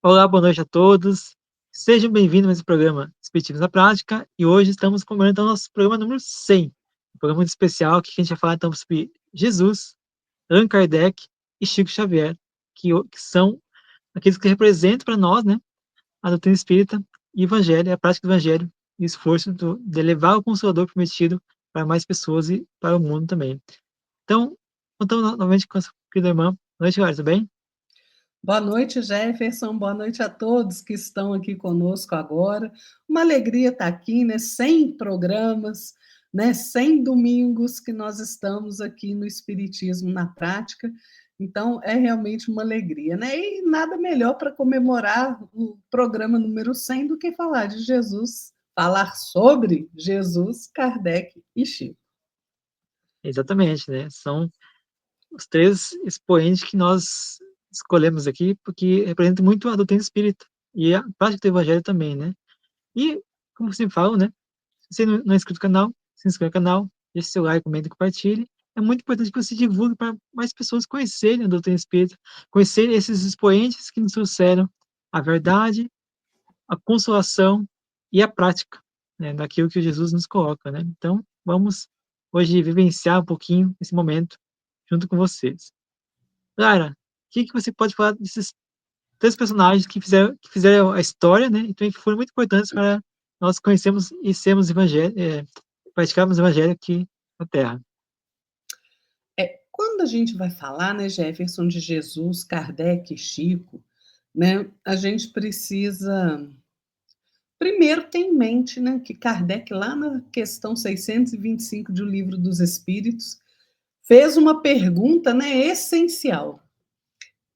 Olá, boa noite a todos. Sejam bem-vindos a esse programa Espiritismo na Prática. E hoje estamos comemorando o nosso programa número 100. Um programa muito especial que a gente vai falar então sobre Jesus, Allan Kardec e Chico Xavier, que são aqueles que representam para nós, né, a doutrina espírita e o evangelho, a prática do evangelho e o esforço de levar o Consolador prometido para mais pessoas e para o mundo também. Então, contamos novamente com a nossa querida irmã. Boa noite, Lara, tudo bem? Boa noite, Jefferson. Boa noite a todos que estão aqui conosco agora. Uma alegria estar aqui, né? 100 programas, né? 100 domingos que nós estamos aqui no Espiritismo na Prática. Então, é realmente uma alegria, né? E nada melhor para comemorar o programa número 100 do que falar de Jesus, falar sobre Jesus, Kardec e Chico. Exatamente, né? São os três expoentes que nós escolhemos aqui, porque representam muito a doutrina espírita e a prática do evangelho também, né? E, como você fala, né? Se você não é inscrito no canal, se inscreva no canal, deixe seu like, comente e compartilhe. É muito importante que você divulgue para mais pessoas conhecerem a doutrina espírita, conhecerem esses expoentes que nos trouxeram a verdade, a consolação e a prática, né, daquilo que Jesus nos coloca, né? Então, vamos hoje vivenciar um pouquinho esse momento junto com vocês. Clara, o que você pode falar desses três personagens que fizeram a história, né? Então, que foram muito importantes para nós conhecermos e sermos praticarmos o evangelho aqui na Terra. Quando a gente vai falar, né, Jefferson, de Jesus, Kardec e Chico, né, a gente precisa primeiro ter em mente, né, que Kardec, lá na questão 625 do Livro dos Espíritos, fez uma pergunta, né, essencial.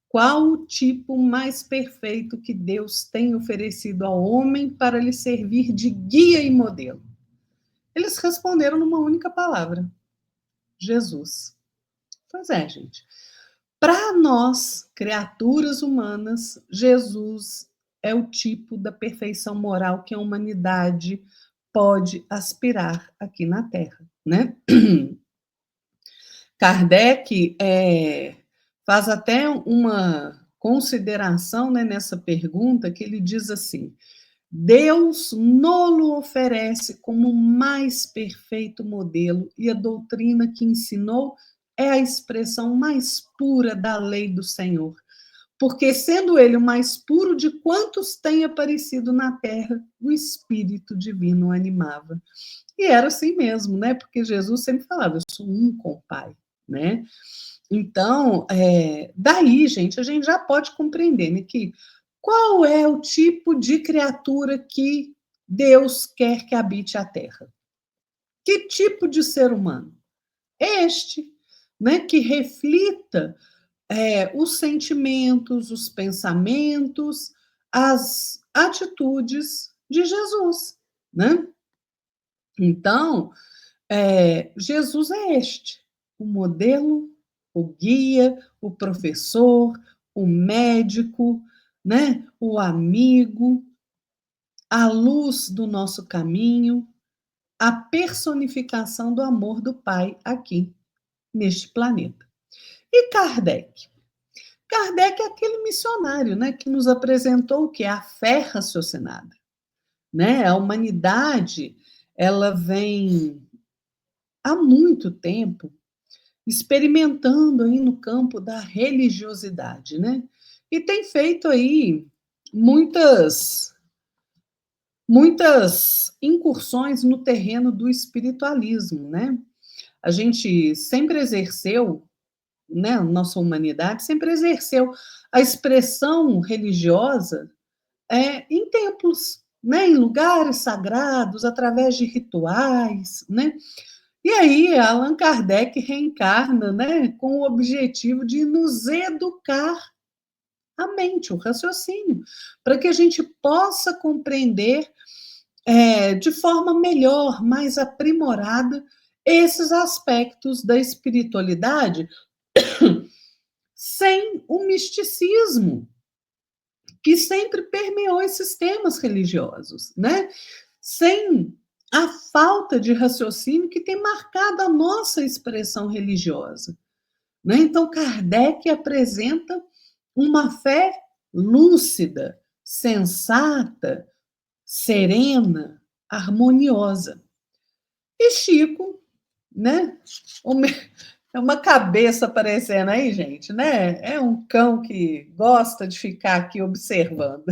Qual o tipo mais perfeito que Deus tem oferecido ao homem para lhe servir de guia e modelo? Eles responderam numa única palavra: Jesus. Pois é, gente. Para nós, criaturas humanas, Jesus é o tipo da perfeição moral que a humanidade pode aspirar aqui na Terra, né? Kardec faz até uma consideração, né, nessa pergunta, que ele diz assim: Deus nolo oferece como o mais perfeito modelo, e a doutrina que ensinou é a expressão mais pura da lei do Senhor. Porque, sendo ele o mais puro de quantos tem aparecido na terra, o Espírito Divino o animava. E era assim mesmo, né? Porque Jesus sempre falava: eu sou um com o Pai, né? Então, daí, gente, a gente já pode compreender, né, que qual é o tipo de criatura que Deus quer que habite a Terra? Que tipo de ser humano? Este, né, que reflita os sentimentos, os pensamentos, as atitudes de Jesus, né? Então, Jesus é este, o modelo, o guia, o professor, o médico, né? O amigo, a luz do nosso caminho, a personificação do amor do Pai aqui, neste planeta. E Kardec? Kardec é aquele missionário, né, que nos apresentou o que é a fé raciocinada, né? A humanidade, ela vem há muito tempo experimentando aí no campo da religiosidade, né? E tem feito aí muitas incursões no terreno do espiritualismo, né? A gente sempre exerceu, né, nossa humanidade sempre exerceu a expressão religiosa em templos, né, em lugares sagrados, através de rituais, né? E aí, Allan Kardec reencarna, né, com o objetivo de nos educar a mente, o raciocínio, para que a gente possa compreender de forma melhor, mais aprimorada, esses aspectos da espiritualidade sem o misticismo que sempre permeou esses temas religiosos, né? Sem a falta de raciocínio que tem marcado a nossa expressão religiosa, né? Então, Kardec apresenta uma fé lúcida, sensata, serena, harmoniosa. E Chico, né? É uma cabeça aparecendo aí, gente, né? É um cão que gosta de ficar aqui observando.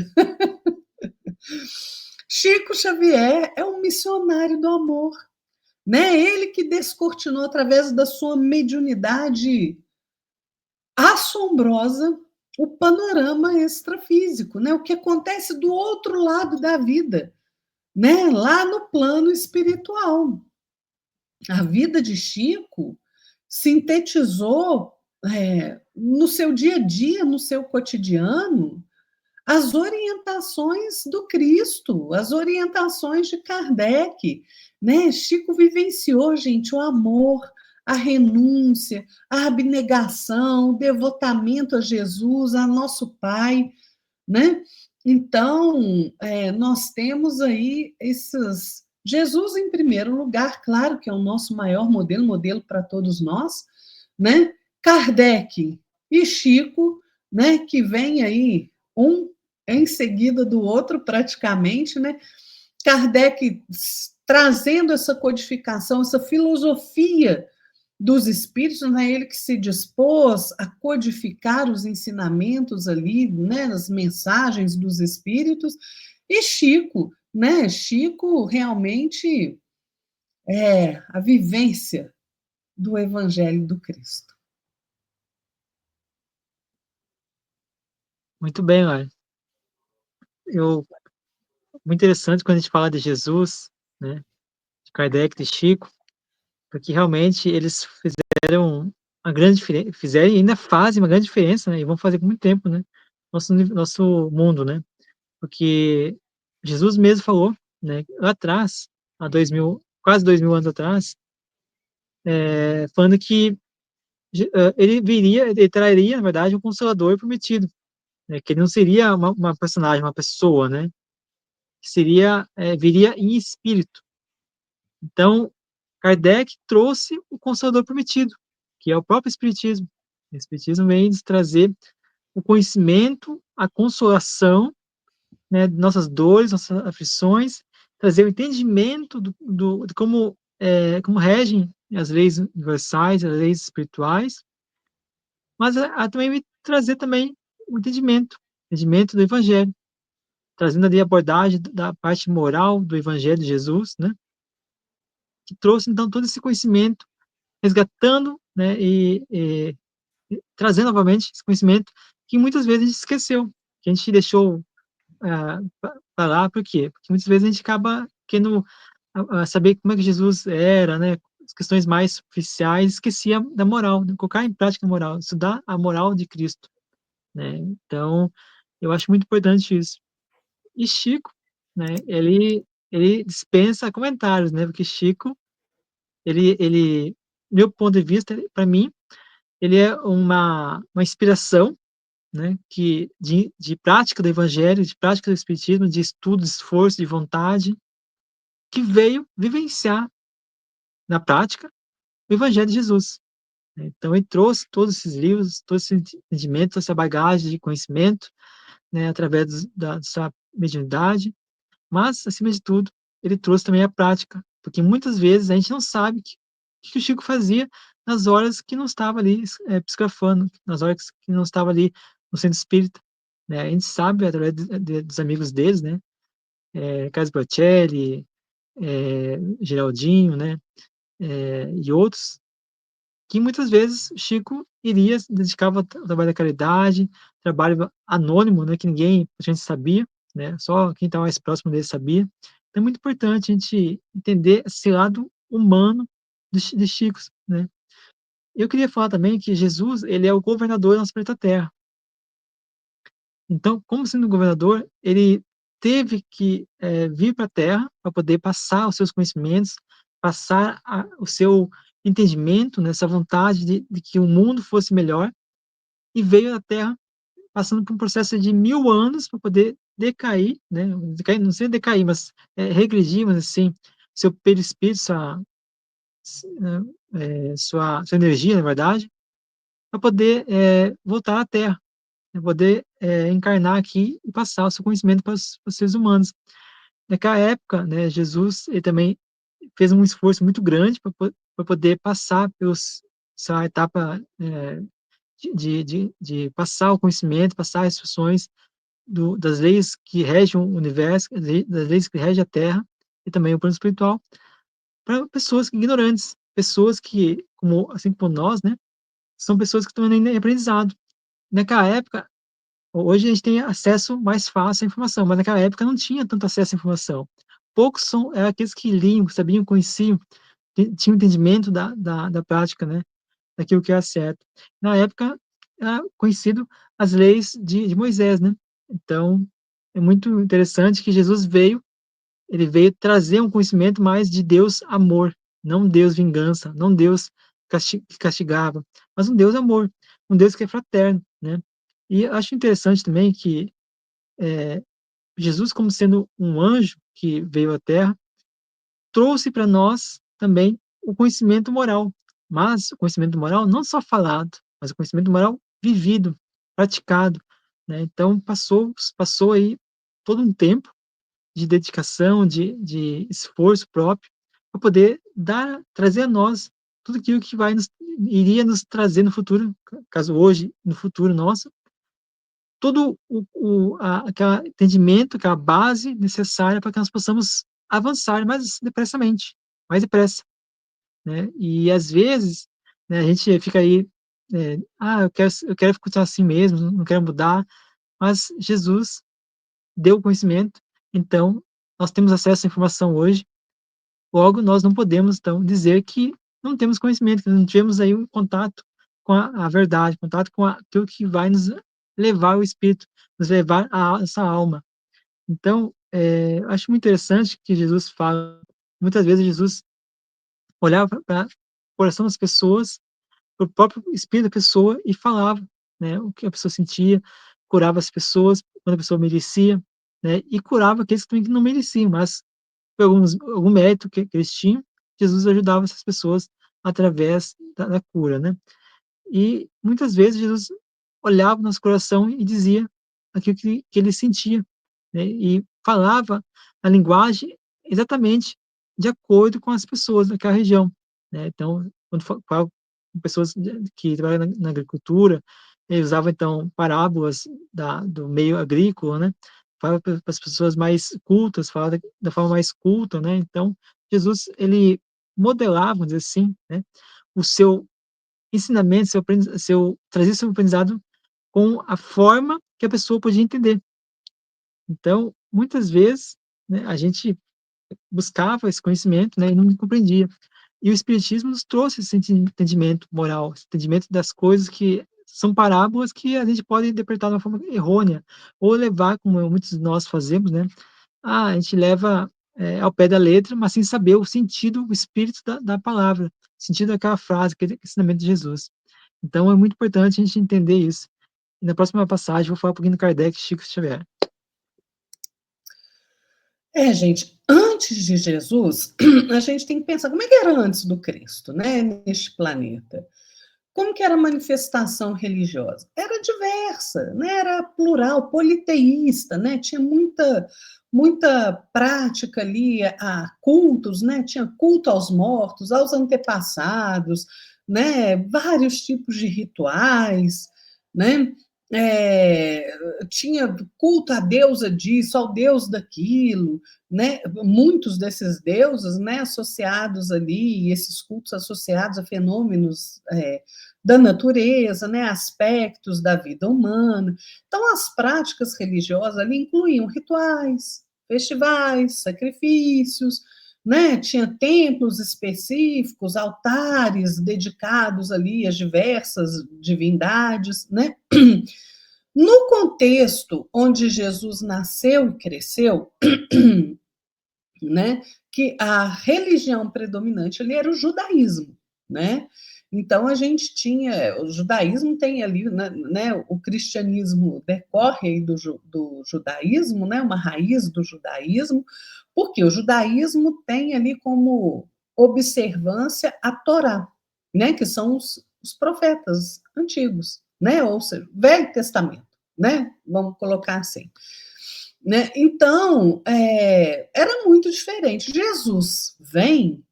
Chico Xavier é um missionário do amor, né? Ele que descortinou através da sua mediunidade assombrosa o panorama extrafísico, né? O que acontece do outro lado da vida, né? Lá no plano espiritual. A vida de Chico sintetizou no seu dia a dia, no seu cotidiano, as orientações do Cristo, as orientações de Kardec, né? Chico vivenciou, gente, o amor, a renúncia, a abnegação, o devotamento a Jesus, a nosso Pai, né? Então, nós temos aí esses. Jesus, em primeiro lugar, claro que é o nosso maior modelo, modelo para todos nós, né? Kardec e Chico, né? Que vem aí um em seguida do outro, praticamente, né? Kardec trazendo essa codificação, essa filosofia dos espíritos, né? Ele que se dispôs a codificar os ensinamentos ali, né? As mensagens dos espíritos, e Chico, né? Chico realmente é a vivência do Evangelho do Cristo. Muito bem, olha. Muito interessante quando a gente fala de Jesus, né, de Kardec, de Chico, porque realmente eles fizeram uma grande diferença, fizeram e ainda fazem uma grande diferença, né, e vão fazer por muito tempo, né, nosso mundo, né, porque Jesus mesmo falou, né, lá atrás, há 2000, quase 2000 anos atrás, falando que ele viria, ele traria, na verdade, um Consolador prometido, né, que ele não seria uma personagem, uma pessoa, né, que seria, viria em espírito. Então, Kardec trouxe o Consolador prometido, que é o próprio Espiritismo. O Espiritismo vem trazer o conhecimento, a consolação, né, de nossas dores, nossas aflições, trazer o entendimento de como regem as leis universais, as leis espirituais, mas também me trazer também o entendimento do Evangelho, trazendo ali a abordagem da parte moral do Evangelho de Jesus, né, que trouxe então todo esse conhecimento, resgatando, né, e trazendo novamente esse conhecimento que muitas vezes a gente esqueceu, que a gente deixou para lá, por quê? Porque muitas vezes a gente acaba querendo saber como é que Jesus era, né, as questões mais superficiais, esquecia da moral, né, colocar em prática a moral, estudar a moral de Cristo, né, então eu acho muito importante isso. E Chico, né, ele dispensa comentários, né, porque Chico, meu ponto de vista, para mim, ele é uma inspiração, né, de prática do evangelho, de prática do espiritismo, de estudo, de esforço, de vontade, que veio vivenciar na prática o evangelho de Jesus, né. Então ele trouxe todos esses livros, todo esse entendimento, essa bagagem de conhecimento, né, através da sua mediunidade, mas, acima de tudo, ele trouxe também a prática, porque muitas vezes a gente não sabe que o Chico fazia nas horas que não estava ali psicografando, nas horas que não estava ali no centro espírita, né? A gente sabe através dos amigos deles, né? Carlos Brocelli, Geraldinho, né? E outros, que muitas vezes Chico iria, se dedicava ao trabalho da caridade, trabalho anônimo, né, que ninguém a gente sabia, né, só quem estava mais próximo dele sabia. Então é muito importante a gente entender esse lado humano de Chico, né. Eu queria falar também que Jesus, ele é o governador da nossa planeta Terra. Então, como sendo governador, ele teve que vir para a Terra para poder passar os seus conhecimentos, passar o seu entendimento, né, essa vontade de que o mundo fosse melhor, e veio à Terra passando por um processo de 1000 anos para poder decair, né, decair, não sei decair, mas regredir, mas assim, seu perispírito, sua energia, na verdade, para poder voltar à Terra. poder encarnar aqui e passar o seu conhecimento para os seres humanos. Naquela época, né, Jesus ele também fez um esforço muito grande para poder passar pelos essa etapa de passar o conhecimento, passar as instruções das leis que regem o universo, das leis que regem a Terra e também o plano espiritual, para pessoas ignorantes, pessoas que, assim como nós, né, são pessoas que estão ainda em aprendizado. Naquela época, hoje a gente tem acesso mais fácil à informação, mas naquela época não tinha tanto acesso à informação. Poucos eram aqueles que liam, sabiam, conheciam, tinham entendimento da prática, né, daquilo que era certo. Na época, era conhecido as leis de Moisés, né? Então, é muito interessante que Jesus ele veio trazer um conhecimento mais de Deus amor, não Deus vingança, não Deus que castigava, mas um Deus amor, um Deus que é fraterno, né? E eu acho interessante também que Jesus, como sendo um anjo que veio à Terra, trouxe para nós também o conhecimento moral, mas o conhecimento moral não só falado, mas o conhecimento moral vivido, praticado, né? Então passou aí todo um tempo de dedicação, de esforço próprio, para poder trazer a nós tudo aquilo que iria nos trazer no futuro, caso hoje, no futuro nosso, todo aquele entendimento, aquela base necessária para que nós possamos avançar mais depressa, né? E às vezes, né, a gente fica aí, eu quero continuar assim mesmo, não quero mudar, mas Jesus deu o conhecimento, então nós temos acesso à informação hoje, logo nós não podemos então dizer que não temos conhecimento, que não tivemos aí um contato com a verdade, contato com aquilo que vai nos levar ao espírito, nos levar a essa alma. Então, eu acho muito interessante que Jesus fala, muitas vezes Jesus olhava para o coração das pessoas, para o próprio espírito da pessoa e falava, né, o que a pessoa sentia, curava as pessoas quando a pessoa merecia, né, e curava aqueles que também que não mereciam, mas por algum mérito que eles tinham, Jesus ajudava essas pessoas através da cura, né. E muitas vezes Jesus olhava no nosso coração e dizia aquilo que ele sentia, né, e falava a linguagem exatamente de acordo com as pessoas daquela região, né. Então, quando fala com pessoas que trabalham na agricultura, ele usava então parábolas do meio agrícola, né, falava para as pessoas mais cultas, falava da forma mais culta, né. Então, Jesus ele modelava, vamos dizer assim, né, o seu ensinamento, trazia seu aprendizado com a forma que a pessoa podia entender. Então, muitas vezes, né, a gente buscava esse conhecimento, né, e não compreendia. E o espiritismo nos trouxe esse entendimento moral, esse entendimento das coisas que são parábolas que a gente pode interpretar de uma forma errônea, ou levar, como muitos de nós fazemos, né, a gente leva, ao pé da letra, mas sem saber o sentido, o espírito da palavra, o sentido daquela frase, aquele ensinamento de Jesus. Então é muito importante a gente entender isso. E na próxima passagem eu vou falar um pouquinho do Kardec e Chico Xavier. Gente, antes de Jesus, a gente tem que pensar como é que era antes do Cristo, né, neste planeta. Como que era a manifestação religiosa? Era diversa, né? Era plural, politeísta, né? Tinha muita prática ali, a cultos, né? Tinha culto aos mortos, aos antepassados, né? Vários tipos de rituais, né? Tinha culto à deusa disso, ao deus daquilo, né? Muitos desses deuses, né? Associados ali, esses cultos associados a fenômenos da natureza, né, aspectos da vida humana. Então, as práticas religiosas ali incluíam rituais, festivais, sacrifícios, né, tinha templos específicos, altares dedicados ali às diversas divindades, né? No contexto onde Jesus nasceu e cresceu, né, que a religião predominante ali era o judaísmo, né? Então a gente tinha, o judaísmo tem ali, né, o cristianismo decorre do judaísmo, né, uma raiz do judaísmo, porque o judaísmo tem ali como observância a Torá, né, que são os profetas antigos, né, ou seja, Velho Testamento, né? Vamos colocar assim. Né? Então, era muito diferente. Jesus vem,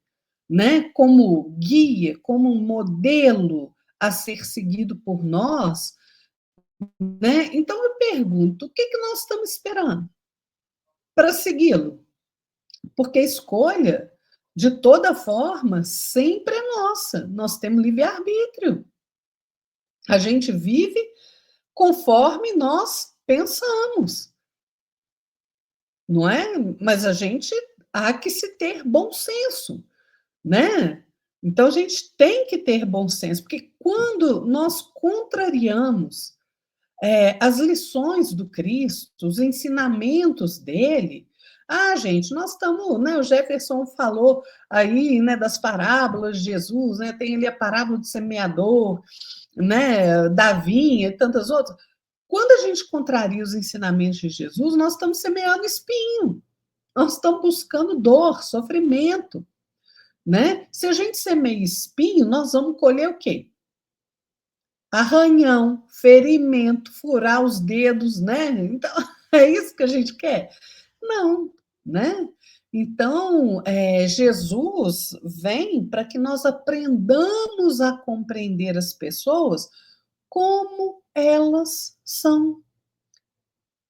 né, como guia, como um modelo a ser seguido por nós, né? Então eu pergunto, o que nós estamos esperando para segui-lo? Porque a escolha, de toda forma, sempre é nossa. Nós temos livre-arbítrio. A gente vive conforme nós pensamos, não é? Mas a gente há que se ter bom senso, né? Então a gente tem que ter bom senso, porque quando nós contrariamos as lições do Cristo, os ensinamentos dele, gente, nós estamos, né? O Jefferson falou aí, né, das parábolas de Jesus, né? Tem ali a parábola do semeador, né, da vinha e tantas outras. Quando a gente contraria os ensinamentos de Jesus, nós estamos semeando espinho, nós estamos buscando dor, sofrimento, né? Se a gente semeia espinho, nós vamos colher o quê? Arranhão, ferimento, furar os dedos, né? Então, é isso que a gente quer? Não, né? Então, Jesus vem para que nós aprendamos a compreender as pessoas como elas são,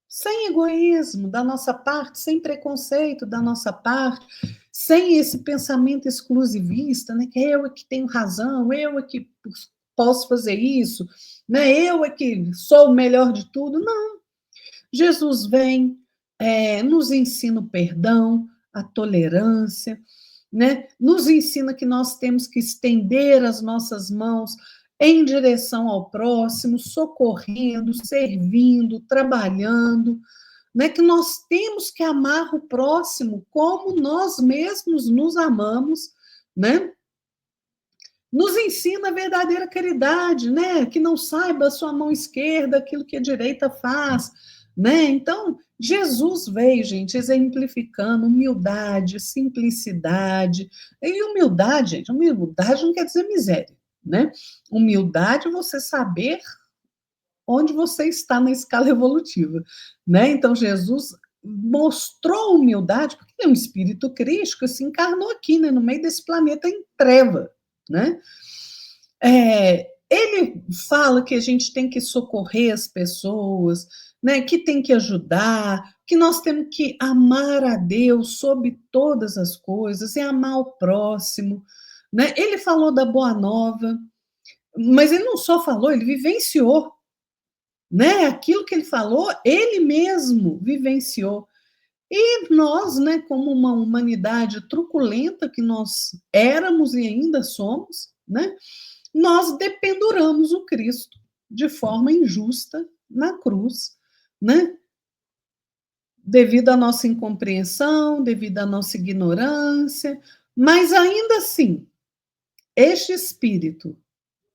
sem egoísmo da nossa parte, sem preconceito da nossa parte, sem esse pensamento exclusivista, né? Que eu é que tenho razão, eu é que posso fazer isso, né? Eu é que sou o melhor de tudo. Não. Jesus vem, nos ensina o perdão, a tolerância, né? Nos ensina que nós temos que estender as nossas mãos em direção ao próximo, socorrendo, servindo, trabalhando, né? Que nós temos que amar o próximo como nós mesmos nos amamos, né? Nos ensina a verdadeira caridade, né? Que não saiba a sua mão esquerda aquilo que a direita faz, né? Então, Jesus veio, gente, exemplificando humildade, simplicidade. E humildade, gente, humildade não quer dizer miséria, né? Humildade é você saber onde você está na escala evolutiva, né? Então, Jesus mostrou humildade, porque ele é um espírito crístico que se encarnou aqui, né, no meio desse planeta em treva, né? Ele fala que a gente tem que socorrer as pessoas, né, que tem que ajudar, que nós temos que amar a Deus sobre todas as coisas e amar o próximo, né? Ele falou da Boa Nova, mas ele não só falou, ele vivenciou, né? Aquilo que ele falou, ele mesmo vivenciou. E nós, né, como uma humanidade truculenta que nós éramos e ainda somos, né, nós dependuramos o Cristo de forma injusta na cruz, né? Devido à nossa incompreensão, devido à nossa ignorância, mas ainda assim, este espírito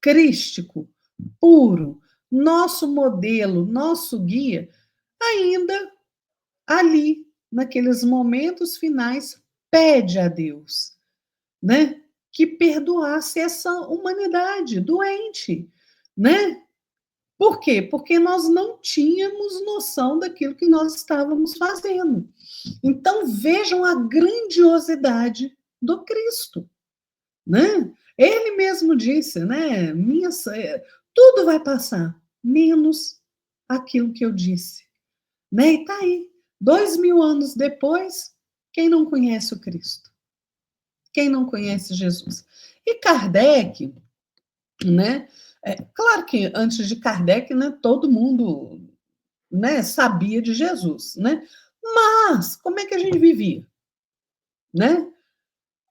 crístico, puro, nosso modelo, nosso guia, ainda ali, naqueles momentos finais, pede a Deus, né, que perdoasse essa humanidade doente, né? Por quê? Porque nós não tínhamos noção daquilo que nós estávamos fazendo. Então vejam a grandiosidade do Cristo, né? Ele mesmo disse, né? Tudo vai passar, menos aquilo que eu disse, né? E tá aí, 2000 anos depois, quem não conhece o Cristo? Quem não conhece Jesus? E Kardec, né? Claro que antes de Kardec, né, todo mundo, né, sabia de Jesus, né? Mas como é que a gente vivia, né?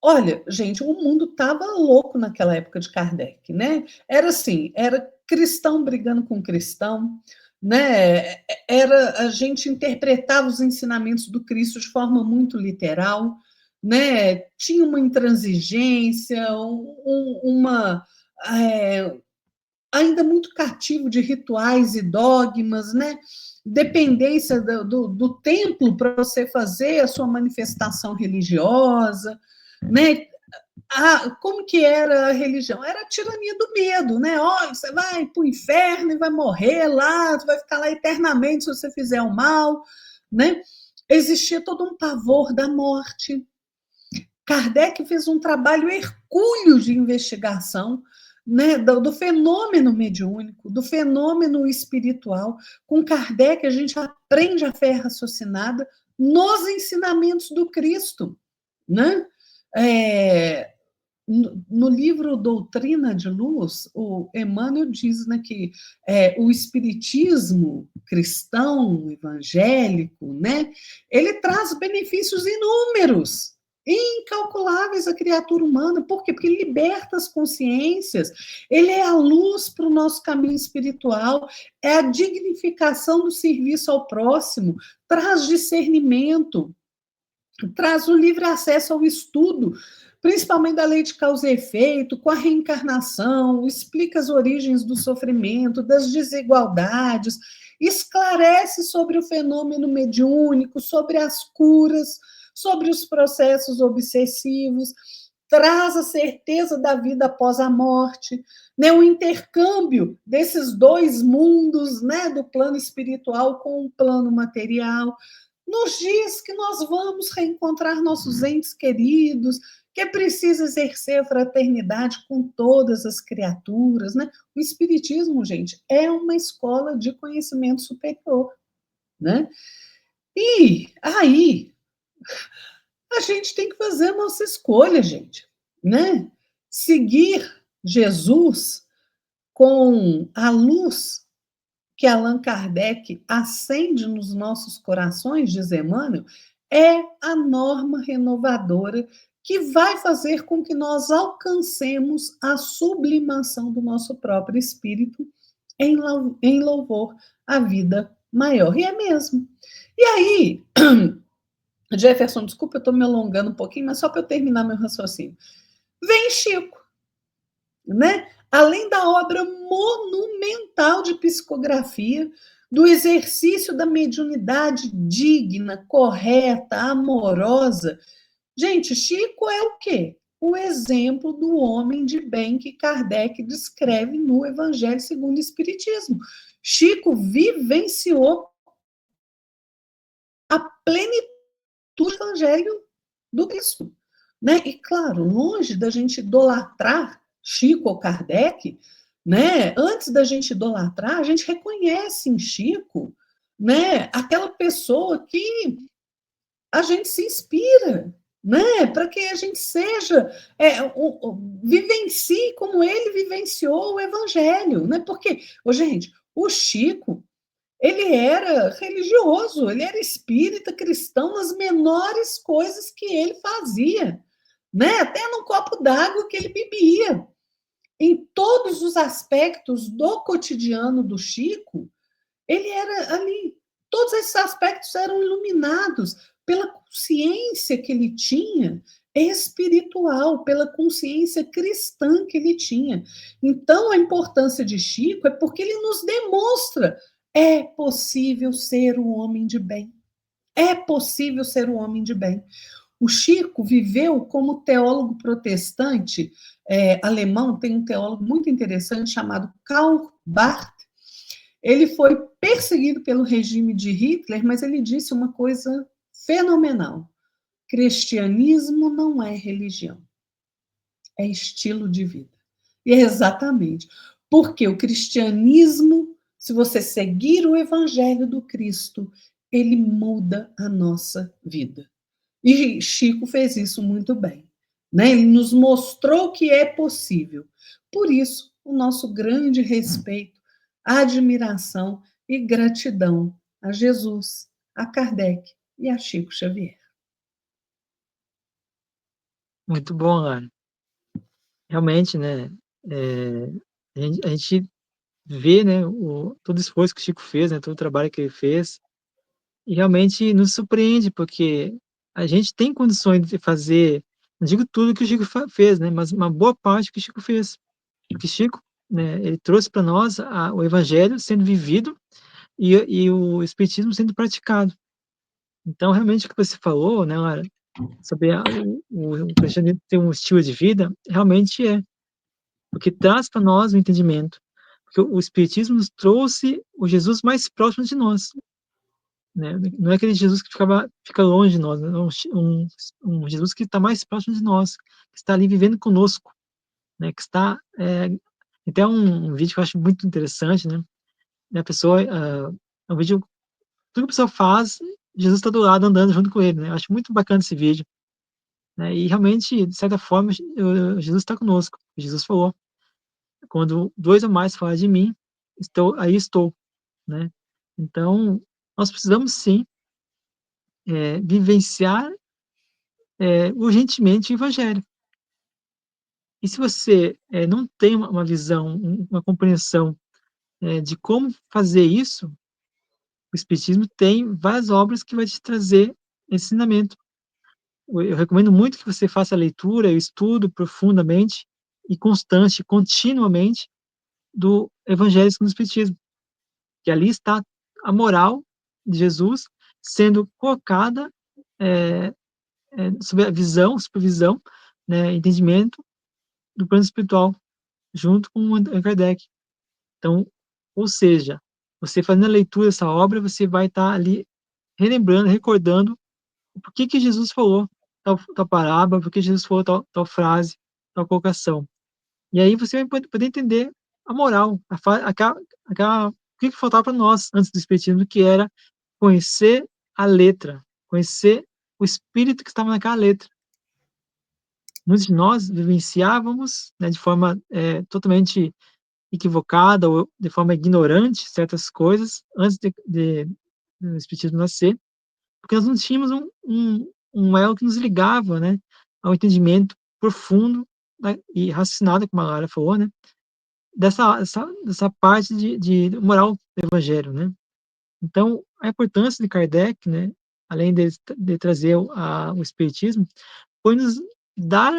Olha, gente, o mundo estava louco naquela época de Kardec, né? Era assim, era cristão brigando com cristão, né? Era a gente interpretava os ensinamentos do Cristo de forma muito literal, né? Tinha uma intransigência, uma ainda muito cativo de rituais e dogmas, né? Dependência do templo para você fazer a sua manifestação religiosa, né? como que era a religião? Era a tirania do medo, né? Olha, você vai para o inferno e vai morrer lá, você vai ficar lá eternamente se você fizer o mal, né? Existia todo um pavor da morte. Kardec fez um trabalho hercúleo de investigação, né, do fenômeno mediúnico, do fenômeno espiritual. Com Kardec, a gente aprende a fé raciocinada nos ensinamentos do Cristo, né? No livro Doutrina de Luz, o Emmanuel diz, né, que o espiritismo cristão, evangélico, né, ele traz benefícios inúmeros, incalculáveis à criatura humana. Por quê? Porque ele liberta as consciências, ele é a luz para o nosso caminho espiritual, é a dignificação do serviço ao próximo, traz discernimento, traz o livre acesso ao estudo, principalmente da lei de causa e efeito, com a reencarnação, explica as origens do sofrimento, das desigualdades, esclarece sobre o fenômeno mediúnico, sobre as curas, sobre os processos obsessivos, traz a certeza da vida após a morte, né, o intercâmbio desses dois mundos, né, do plano espiritual com o plano material, nos diz que nós vamos reencontrar nossos entes queridos, que é preciso exercer a fraternidade com todas as criaturas, né? O Espiritismo, gente, é uma escola de conhecimento superior, né? E aí, a gente tem que fazer a nossa escolha, gente, né? Seguir Jesus com a luz que Allan Kardec acende nos nossos corações, diz Emmanuel, é a norma renovadora que vai fazer com que nós alcancemos a sublimação do nosso próprio espírito em louvor à vida maior. E é mesmo. E aí, Jefferson, desculpa, eu estou me alongando um pouquinho, mas só para eu terminar meu raciocínio. Vem Chico, né? Além da obra monumental de psicografia, do exercício da mediunidade digna, correta, amorosa. Gente, Chico é o quê? O exemplo do homem de bem que Kardec descreve no Evangelho segundo o Espiritismo. Chico vivenciou a plenitude do Evangelho do Cristo, né? E claro, longe da gente idolatrar Chico ou Kardec, né? Antes da gente idolatrar, a gente reconhece em Chico, né, aquela pessoa que a gente se inspira, né? Para que a gente seja, vivencie como ele vivenciou o Evangelho, né? Porque, gente, o Chico, ele era religioso, ele era espírita, cristão, nas menores coisas que ele fazia, né? Até no copo d'água que ele bebia. Em todos os aspectos do cotidiano do Chico, ele era ali. Todos esses aspectos eram iluminados pela consciência que ele tinha espiritual, pela consciência cristã que ele tinha. Então, a importância de Chico é porque ele nos demonstra: é possível ser um homem de bem. É possível ser um homem de bem. O Chico viveu como teólogo protestante alemão, tem um teólogo muito interessante chamado Karl Barth. Ele foi perseguido pelo regime de Hitler, mas ele disse uma coisa fenomenal: cristianismo não é religião, é estilo de vida. E é exatamente porque o cristianismo, se você seguir o evangelho do Cristo, ele muda a nossa vida. E Chico fez isso muito bem, né? Ele nos mostrou que é possível. Por isso, o nosso grande respeito, admiração e gratidão a Jesus, a Kardec e a Chico Xavier. Muito bom, Lara. Realmente, né, a gente vê, né, todo o esforço que o Chico fez, né, todo o trabalho que ele fez, e realmente nos surpreende, porque a gente tem condições de fazer, não digo tudo que o Chico fez, né, mas uma boa parte que o Chico fez. Porque Chico, né, ele trouxe para nós o Evangelho sendo vivido e o Espiritismo sendo praticado. Então, realmente, o que você falou, né, Lara, sobre o cristianismo ter um estilo de vida, realmente é, porque traz para nós o entendimento, porque o espiritismo nos trouxe o Jesus mais próximo de nós, né? Não é aquele Jesus que fica longe de nós, né? Um Jesus que está mais próximo de nós, que está ali vivendo conosco, né? Que está até um vídeo que eu acho muito interessante, né? A pessoa é um vídeo, tudo que a pessoa faz, Jesus está do lado andando junto com ele, né? Eu acho muito bacana esse vídeo, né? E realmente, de certa forma, Jesus está conosco. Jesus falou: quando dois ou mais falarem de mim, aí estou, né? Então, nós precisamos sim vivenciar urgentemente o Evangelho. E se você não tem uma visão, uma compreensão de como fazer isso, o Espiritismo tem várias obras que vai te trazer esse ensinamento. Eu recomendo muito que você faça a leitura, o estudo profundamente e constante, continuamente, do Evangelho segundo o Espiritismo, que ali está a moral de Jesus sendo colocada é, sob a visão, supervisão, né, entendimento do plano espiritual, junto com o Allan Kardec. Então, ou seja, você fazendo a leitura dessa obra, você vai estar ali relembrando, recordando por que Jesus falou tal parábola, por que Jesus falou tal frase, tal colocação. E aí você vai poder entender a moral, o que faltava para nós antes do Espiritismo, que era conhecer a letra, conhecer o espírito que estava naquela letra. Muitos de nós vivenciávamos, né, de forma totalmente equivocada ou de forma ignorante certas coisas antes do Espiritismo nascer, porque nós não tínhamos um elo que nos ligava, né, ao entendimento profundo, né, e raciocinado, como a Lara falou, né, dessa parte de moral do Evangelho, né. Então, a importância de Kardec, né, além de trazer o Espiritismo, foi nos dar,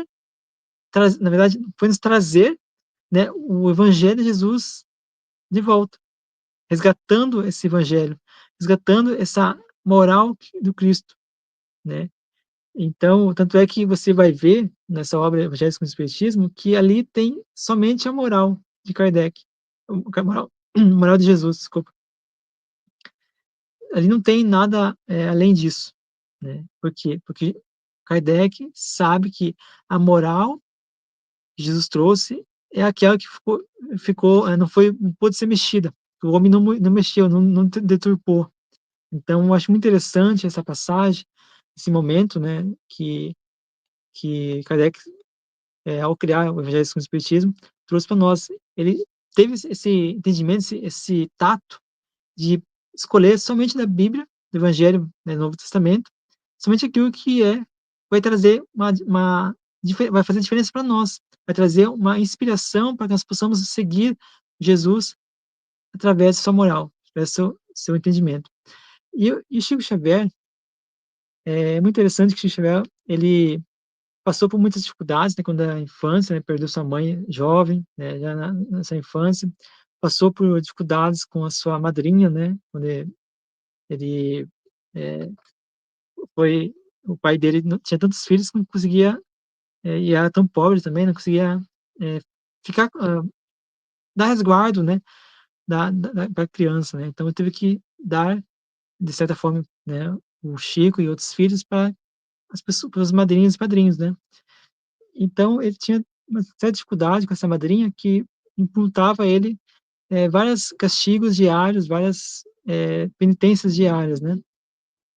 na verdade, foi nos trazer, né, o Evangelho de Jesus de volta, resgatando esse Evangelho, resgatando essa moral do Cristo, né. Então, tanto é que você vai ver nessa obra Evangelho segundo o Espiritismo que ali tem somente a moral de Kardec, a moral, moral de Jesus, desculpa. Ali não tem nada além disso, né? Por quê? Porque Kardec sabe que a moral que Jesus trouxe é aquela que não foi, não pôde ser mexida. O homem não mexeu, não deturpou. Então, eu acho muito interessante essa passagem, esse momento, né, que Kardec, ao criar o Evangelho segundo o Espiritismo, trouxe para nós. Ele teve esse entendimento, esse tato de escolher somente da Bíblia, do Evangelho, né, Novo Testamento, somente aquilo que vai trazer vai fazer diferença para nós, vai trazer uma inspiração para que nós possamos seguir Jesus através da sua moral, através do seu entendimento. E Chico Xavier, é muito interessante que Chico Xavier, ele passou por muitas dificuldades, né, quando era infância, né, perdeu sua mãe jovem, né, já nessa infância, passou por dificuldades com a sua madrinha, né, quando ele é, foi o pai dele não tinha tantos filhos que não conseguia e era tão pobre também, não conseguia é, ficar dar resguardo, né, para a criança, né, então ele teve que dar de certa forma, né, o Chico e outros filhos para as pessoas, para os madrinhos e padrinhos, né. Então ele tinha uma certa dificuldade com essa madrinha que imputava a ele vários castigos diários, várias penitências diárias, né.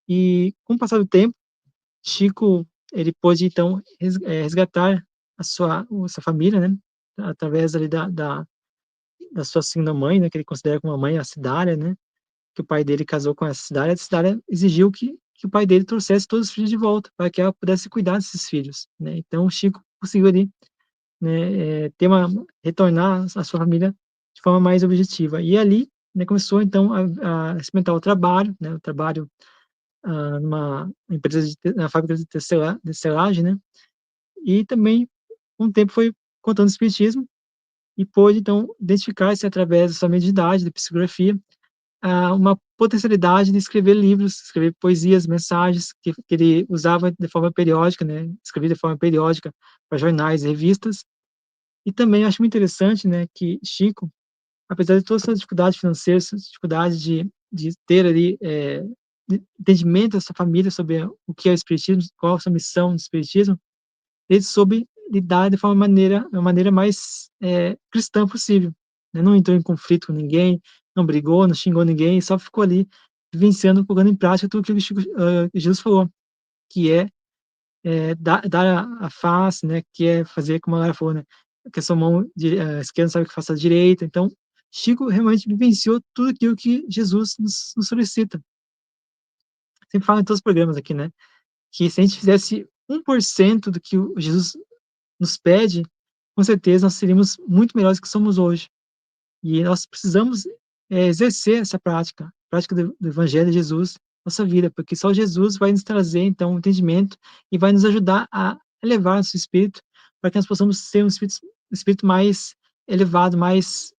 E com o passar do tempo, Chico, ele pôde então resgatar a sua família, né, através ali da sua segunda mãe, né, que ele considera como uma mãe, a Cidária, né, que o pai dele casou com essa Cidária, a Cidária exigiu que o pai dele trouxesse todos os filhos de volta, para que ela pudesse cuidar desses filhos, né. Então o Chico conseguiu ali, né, retornar a sua família de forma mais objetiva. E ali, né, começou então a experimentar o trabalho, né, o trabalho numa empresa na fábrica de tecelagem, né, e também, com o tempo, foi contando o espiritismo e pôde, então, identificar-se através da sua mediunidade, da psicografia, uma potencialidade de escrever livros, escrever poesias, mensagens que ele usava de forma periódica, né, escrevia de forma periódica para jornais e revistas. E também acho muito interessante, né, que Chico, apesar de todas as dificuldades financeiras, as dificuldades de ter ali, entendimento dessa família sobre o que é o espiritismo, qual a sua missão do espiritismo, ele soube lidar de uma maneira mais cristã possível, né? Não entrou em conflito com ninguém, não brigou, não xingou ninguém, só ficou ali vivenciando, colocando em prática tudo aquilo que Jesus falou, que dar a face, né? Que é fazer como a Lara falou, né? Que a sua mão esquerda sabe o que faça a direita. Então, Chico realmente vivenciou tudo aquilo que Jesus nos solicita. Sempre falo em todos os programas aqui, né? Que se a gente fizesse 1% do que o Jesus nos pede, com certeza nós seríamos muito melhores do que somos hoje. E nós precisamos exercer essa prática, prática do Evangelho de Jesus, na nossa vida, porque só Jesus vai nos trazer, então, o entendimento e vai nos ajudar a elevar nosso espírito, para que nós possamos ser um espírito mais elevado, mais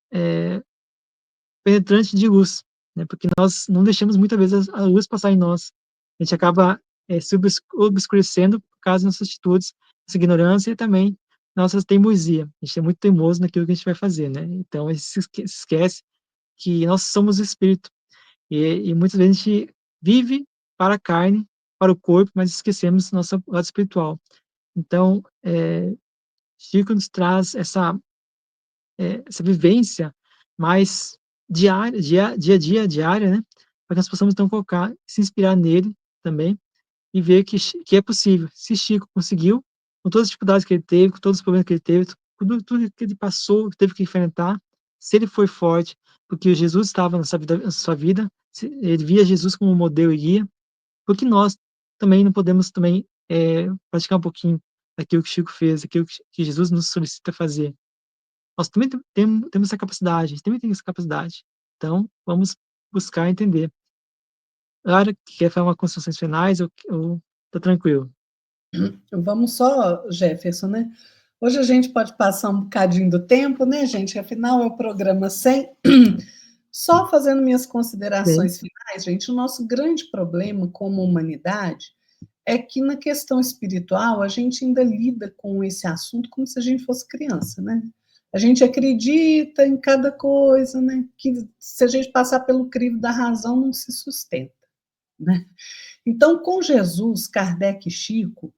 penetrante de luz, né? Porque nós não deixamos muitas vezes a luz passar em nós. A gente acaba se obscurecendo por causa das nossas atitudes, nossa ignorância e também nossa teimosia. A gente é muito teimoso naquilo que a gente vai fazer, né? Então, a gente se esquece que nós somos espírito. E muitas vezes a gente vive para a carne, para o corpo, mas esquecemos nosso lado espiritual. Então, Chico nos traz essa vivência mais diária, dia a dia, diária, né? Para que nós possamos então colocar, se inspirar nele também e ver que é possível. Se Chico conseguiu, com todas as dificuldades que ele teve, com todos os problemas que ele teve, tudo que ele passou, que teve que enfrentar, se ele foi forte, porque Jesus estava na sua vida, ele via Jesus como um modelo e guia, porque nós também não podemos também praticar um pouquinho daquilo que Chico fez, daquilo que Jesus nos solicita fazer. Nós também temos essa capacidade, a gente também tem essa capacidade. Então, vamos buscar entender. Lara, quer falar uma considerações finais ou tá tranquilo? Vamos só, Jefferson, né? Hoje a gente pode passar um bocadinho do tempo, né, gente? Afinal, é o programa 100. Só fazendo minhas Sim, considerações finais, gente, o nosso grande problema como humanidade é que na questão espiritual a gente ainda lida com esse assunto como se a gente fosse criança, né? A gente acredita em cada coisa, né? Que se a gente passar pelo crivo da razão não se sustenta, né? Então, com Jesus, Kardec e Chico,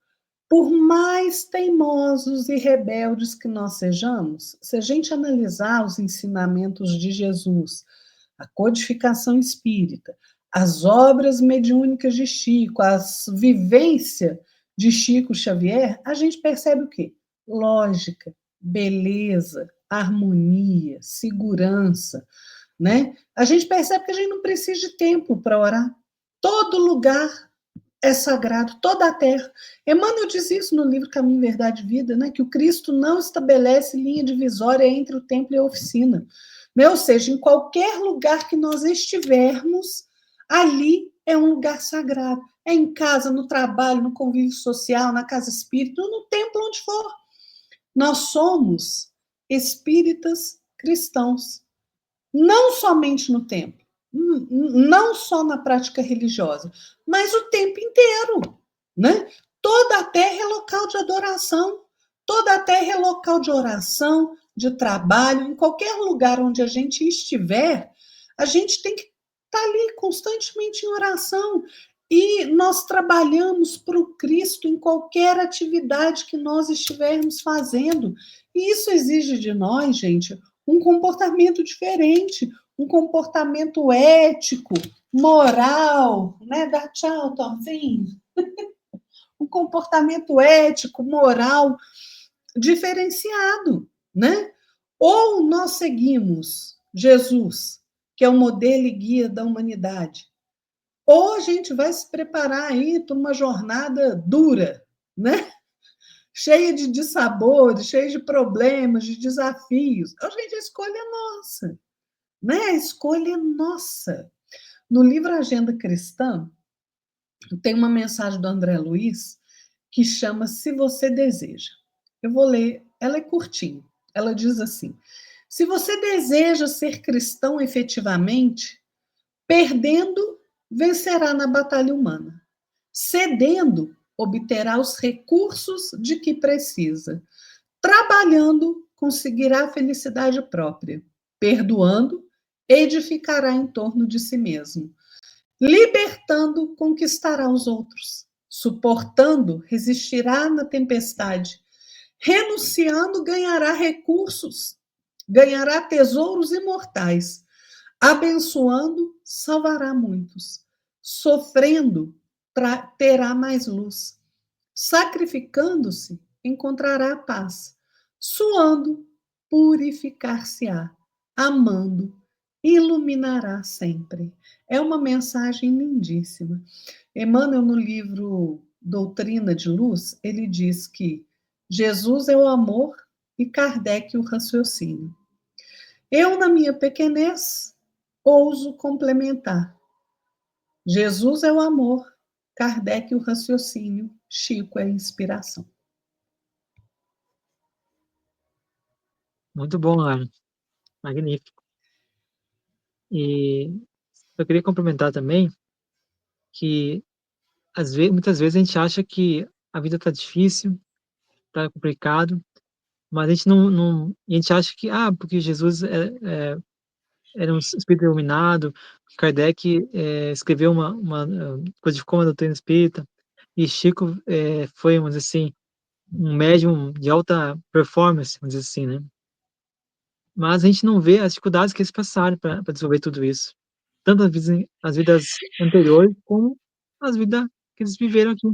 por mais teimosos e rebeldes que nós sejamos, se a gente analisar os ensinamentos de Jesus, a codificação espírita, as obras mediúnicas de Chico, as vivências de Chico Xavier, a gente percebe o quê? Lógica, beleza, harmonia, segurança, né? A gente percebe que a gente não precisa de tempo para orar. Todo lugar é sagrado, toda a terra. Emmanuel diz isso no livro Caminho, Verdade e Vida, né? Que o Cristo não estabelece linha divisória entre o templo e a oficina. Né? Ou seja, em qualquer lugar que nós estivermos, ali é um lugar sagrado. É em casa, no trabalho, no convívio social, na casa espírita, no templo, onde for. Nós somos espíritas cristãos. Não somente no templo, não só na prática religiosa, mas o tempo inteiro, né? Toda a terra é local de adoração, toda a terra é local de oração, de trabalho, em qualquer lugar onde a gente estiver, a gente tem que estar ali constantemente em oração. E nós trabalhamos para o Cristo em qualquer atividade que nós estivermos fazendo. E isso exige de nós, gente, um comportamento diferente, um comportamento ético, moral, né? Dá tchau, Thorzinho. Um comportamento ético, moral, diferenciado, né? Ou nós seguimos Jesus, que é o modelo e guia da humanidade, ou a gente vai se preparar aí para uma jornada dura, né? Cheia de dissabores, cheia de problemas, de desafios. A gente, a escolha é nossa, né? A escolha é nossa. No livro Agenda Cristã, tem uma mensagem do André Luiz que chama Se Você Deseja. Eu vou ler, ela é curtinha. Ela diz assim: se você deseja ser cristão efetivamente, Perdendo, vencerá na batalha humana. Cedendo, obterá os recursos de que precisa. Trabalhando, conseguirá a felicidade própria. Perdoando, edificará em torno de si mesmo. Libertando, conquistará os outros. Suportando, resistirá na tempestade. Renunciando, ganhará recursos, ganhará tesouros imortais. Abençoando, salvará muitos. Sofrendo, terá mais luz. Sacrificando-se, encontrará paz. Suando, purificar-se-á. Amando, iluminará sempre. É uma mensagem lindíssima. Emmanuel, no livro Doutrina de Luz, ele diz que Jesus é o amor e Kardec o raciocínio. Eu, na minha pequenez, ouso complementar. Jesus é o amor, Kardec o raciocínio, Chico é a inspiração. Muito bom, Lara. Magnífico. E eu queria complementar também que muitas vezes a gente acha que a vida está difícil, está complicado, mas a gente a gente acha que, porque Jesus era um espírito iluminado, Kardec escreveu codificou uma doutrina espírita, e Chico foi, vamos dizer assim, um médium de alta performance, vamos dizer assim, né? Mas a gente não vê as dificuldades que eles passaram para desenvolver tudo isso. Tanto as vidas anteriores, como as vidas que eles viveram aqui.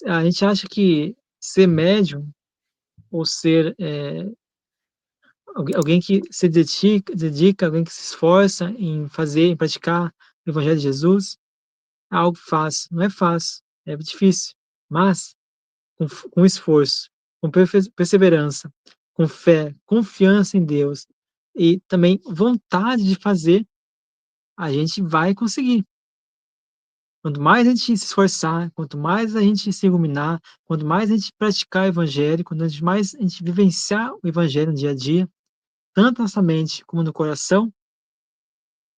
A gente acha que ser médium, ou ser alguém que se dedica, alguém que se esforça em fazer, em praticar o Evangelho de Jesus, é algo fácil. Não é fácil, é difícil. Mas, com esforço, com perseverança, com fé, confiança em Deus e também vontade de fazer, a gente vai conseguir. Quanto mais a gente se esforçar, quanto mais a gente se iluminar, quanto mais a gente praticar o Evangelho, quanto mais a gente vivenciar o Evangelho no dia a dia, tanto na nossa mente como no coração,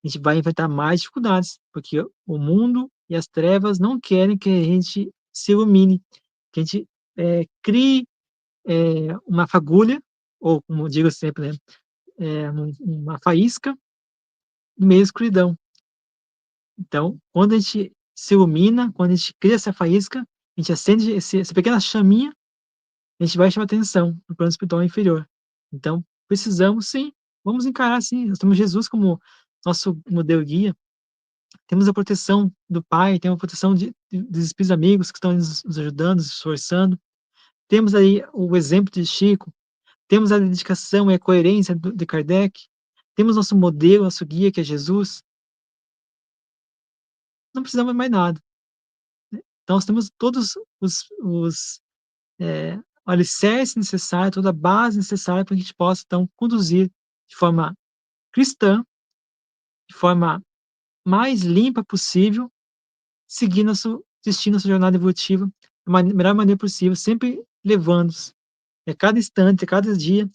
a gente vai enfrentar mais dificuldades, porque o mundo e as trevas não querem que a gente se ilumine, que a gente crie uma fagulha, ou como eu digo sempre, né, uma faísca no meio da escuridão. Então, quando a gente se ilumina, quando a gente cria essa faísca, a gente acende essa pequena chaminha, a gente vai chamar atenção no plano espiritual inferior. Então, precisamos sim, vamos encarar sim, nós temos Jesus como nosso modelo guia, temos a proteção do Pai, temos a proteção dos espíritos amigos que estão nos ajudando, nos esforçando, temos aí o exemplo de Chico, temos a dedicação e a coerência de Kardec, temos nosso modelo, nosso guia, que é Jesus, não precisamos mais nada. Então, nós temos todos o alicerce necessário, toda a base necessária para que a gente possa, então, conduzir de forma cristã, de forma mais limpa possível, seguir nosso destino, nossa jornada evolutiva da melhor maneira possível, sempre levando-os. A cada instante, a cada dia,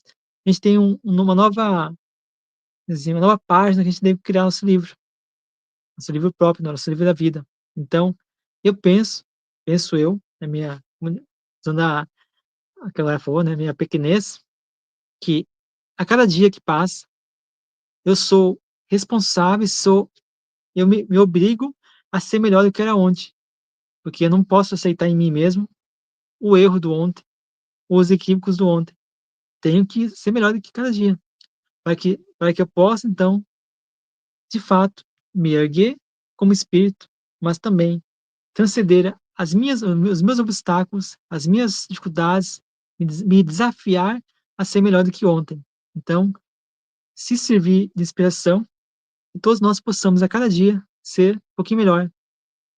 a gente tem uma nova, assim, uma nova página que a gente deve criar nosso livro próprio, nosso livro da vida. Então, eu penso eu, na minha, usando aquela falou, né, minha pequenez, que a cada dia que passa, eu sou responsável, eu me obrigo a ser melhor do que era ontem, porque eu não posso aceitar em mim mesmo o erro do ontem, os equívocos do ontem. Tenho que ser melhor do que cada dia, para que eu possa, então, de fato, me erguer como espírito, mas também transcender os meus obstáculos, as minhas dificuldades, me desafiar a ser melhor do que ontem. Então, se servir de inspiração, e todos nós possamos a cada dia ser um pouquinho melhor.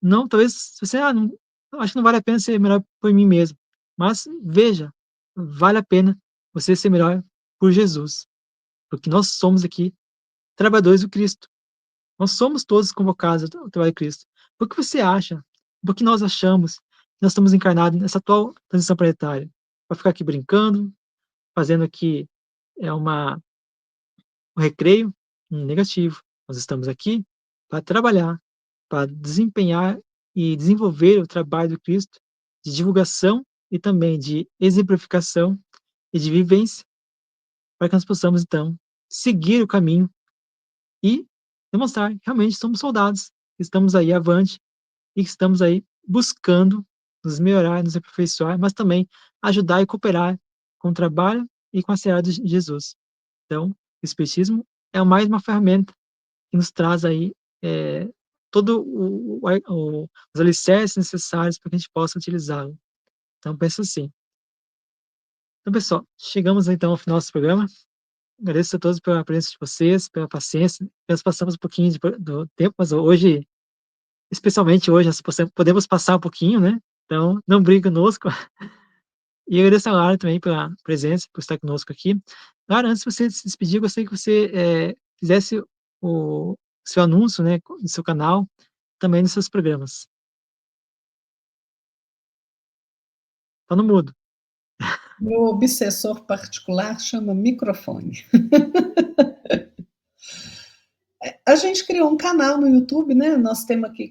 Não, talvez, se você, não, acho que não vale a pena ser melhor por mim mesmo, mas veja, vale a pena você ser melhor por Jesus, porque nós somos aqui trabalhadores do Cristo. Nós somos todos convocados ao trabalho de Cristo. Por que você acha, por que nós achamos que nós estamos encarnados nessa atual transição planetária? Para ficar aqui brincando, fazendo aqui um recreio? Negativo. Nós estamos aqui para trabalhar, para desempenhar e desenvolver o trabalho do Cristo de divulgação e também de exemplificação e de vivência, para que nós possamos, então, seguir o caminho e demonstrar que realmente somos soldados, que estamos aí avante e que estamos aí buscando nos melhorar, nos aperfeiçoar, mas também ajudar e cooperar com o trabalho e com a seara de Jesus. Então, o Espiritismo é mais uma ferramenta que nos traz aí todo os alicerces necessários para que a gente possa utilizá-lo. Então, penso assim. Então, pessoal, chegamos então ao final desse programa. Agradeço a todos pela presença de vocês, pela paciência. Nós passamos um pouquinho do tempo, mas hoje, especialmente hoje, nós podemos passar um pouquinho, né? Então, não brigue conosco. E agradeço a Lara também pela presença, por estar conosco aqui. Lara, antes de você se despedir, eu gostaria que você fizesse o seu anúncio, né, no seu canal, também nos seus programas. Tá no mudo. Meu obsessor particular chama microfone. A gente criou um canal no YouTube, né? Nós temos aqui,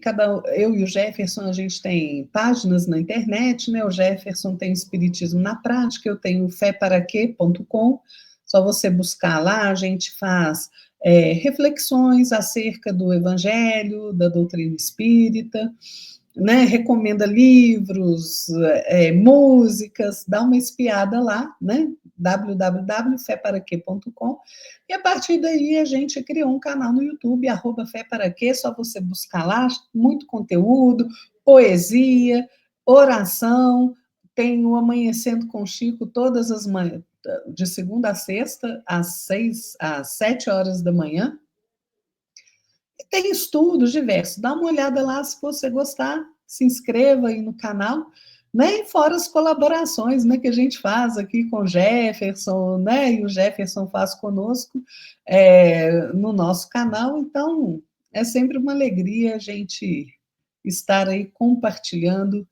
eu e o Jefferson, a gente tem páginas na internet, né? O Jefferson tem Espiritismo na Prática, eu tenho féparaquê.com, só você buscar lá, a gente faz reflexões acerca do Evangelho, da doutrina espírita, né, recomenda livros, músicas, dá uma espiada lá, né, www.feparaquê.com, e a partir daí a gente criou um canal no YouTube, @feparaquê, só você buscar lá, muito conteúdo, poesia, oração, tem o Amanhecendo com Chico todas as manhãs, de segunda a sexta, às 7 horas da manhã, tem estudos diversos. Dá uma olhada lá se você gostar, se inscreva aí no canal, né? E fora as colaborações, né, que a gente faz aqui com o Jefferson, né? E o Jefferson faz conosco no nosso canal. Então, é sempre uma alegria a gente estar aí compartilhando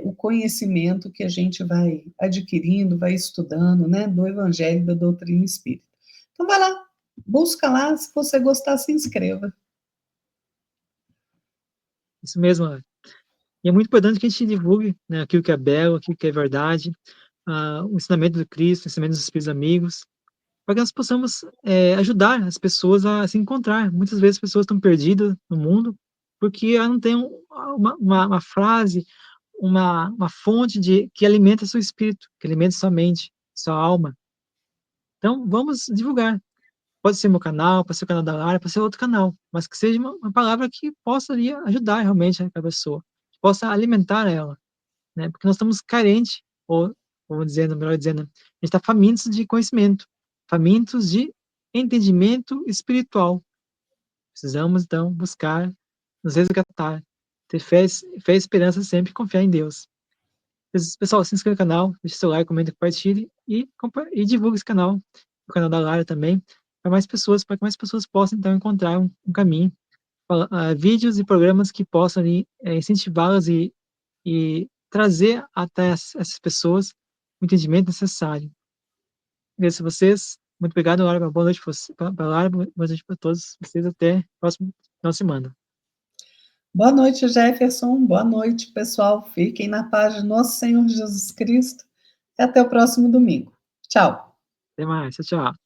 o conhecimento que a gente vai adquirindo, vai estudando, né, do Evangelho, da doutrina espírita. Então, vai lá, busca lá, se você gostar, se inscreva. Isso mesmo, Lara. E é muito importante que a gente divulgue, né, aquilo que é belo, aquilo que é verdade, o ensinamento do Cristo, o ensinamento dos Espíritos amigos, para que nós possamos ajudar as pessoas a se encontrar. Muitas vezes as pessoas estão perdidas no mundo porque elas não têm uma frase, uma fonte que alimenta seu espírito, que alimenta sua mente, sua alma. Então, vamos divulgar. Pode ser meu canal, pode ser o canal da Lara, pode ser outro canal, mas que seja uma palavra que possa ali ajudar realmente a pessoa, que possa alimentar ela, né? Porque nós estamos carentes, ou, vamos dizendo, melhor dizendo, a gente está famintos de conhecimento, famintos de entendimento espiritual. Precisamos, então, buscar, nos resgatar, ter fé e esperança sempre e confiar em Deus. Pessoal, se inscreva no canal, deixe seu like, comenta, compartilhe e divulgue esse canal, o canal da Lara também, para que mais pessoas possam, então, encontrar um caminho, vídeos e programas que possam ali, incentivá-las e trazer até essas pessoas o entendimento necessário. Agradeço a vocês. Muito obrigado, Lara. Boa noite para Lara, boa noite para todos vocês. Até o próximo final de semana. Boa noite, Jefferson. Boa noite, pessoal. Fiquem na paz de nosso Senhor Jesus Cristo. E até o próximo domingo. Tchau. Até mais. Tchau, tchau.